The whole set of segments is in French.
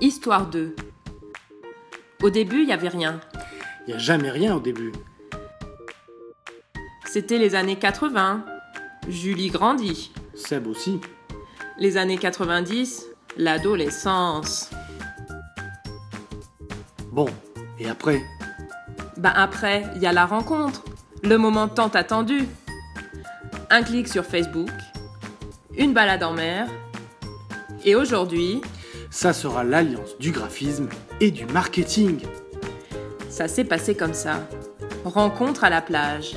Histoire 2. Au début, il n'y avait rien. Il n'y a jamais rien au début. C'était les années 80. Julie grandit. Seb aussi. Les années 90, l'adolescence. Bon, et après? Après, il y a la rencontre. Le moment tant attendu. Un clic sur Facebook. Une balade en mer. Et aujourd'hui, Ça sera l'alliance du graphisme et du marketing. ça s'est passé comme ça. Rencontre à la plage.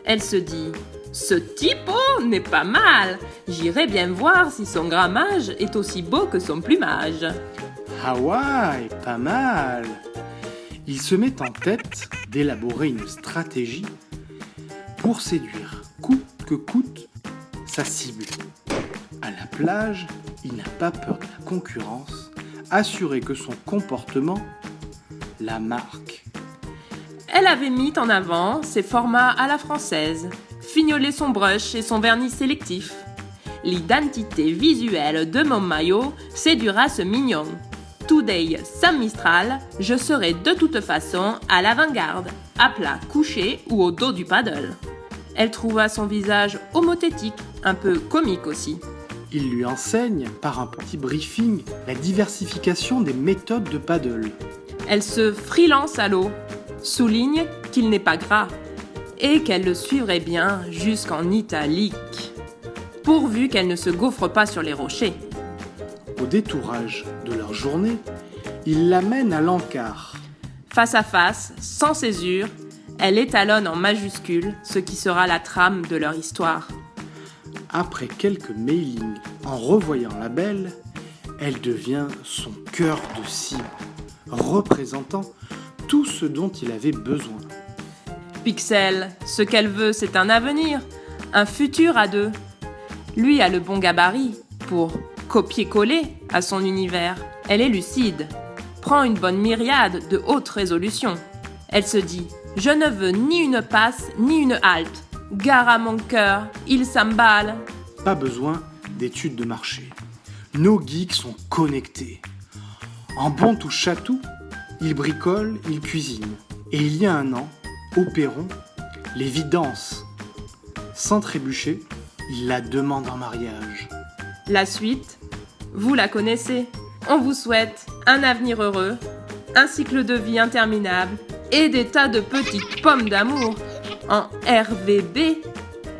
Elle se dit « Ce typo n'est pas mal. J'irai bien voir si son grammage est aussi beau que son plumage. » Hawaï, pas mal. Il se met en tête d'élaborer une stratégie pour séduire coûte que coûte sa cible. À la plage, il n'a pas peur de la concurrence, assuré que son comportement la marque. Elle avait mis en avant ses formats à la française, fignolé son brush et son vernis sélectif. L'identité visuelle de mon maillot séduira ce mignon. Today, Sam Mistral, je serai de toute façon à l'avant-garde, à plat, couché ou au dos du paddle. Elle trouva son visage homothétique, un peu comique aussi. Il lui enseigne, par un petit briefing, la diversification des méthodes de paddle. Elle se freelance à l'eau, souligne qu'il n'est pas gras et qu'elle le suivrait bien jusqu'en italique, pourvu qu'elle ne se gaufre pas sur les rochers. Au détourage de leur journée, il l'amène à l'encart. Face à face, sans césure, elle étalonne en majuscule ce qui sera la trame de leur histoire. Après quelques mailings en revoyant la belle, elle devient son cœur de cible, représentant tout ce dont il avait besoin. Pixel, ce qu'elle veut, c'est un avenir, un futur à deux. Lui a le bon gabarit pour copier-coller à son univers. Elle est lucide, prend une bonne myriade de haute résolution. Elle se dit « Je ne veux ni une passe ni une halte. Gare à mon cœur, il s'emballe. » Pas besoin d'études de marché. Nos geeks sont connectés. En bon touche-à-tout, ils bricolent, ils cuisinent. Et il y a un an, au Perron, les vies dansent. Sans trébucher, il la demande en mariage. La suite, vous la connaissez. On vous souhaite un avenir heureux, un cycle de vie interminable et des tas de petites pommes d'amour en RVB.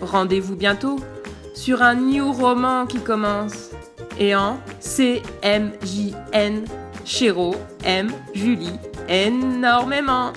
Rendez-vous bientôt sur un new roman qui commence et en CMJN. Chéro aime Julie énormément.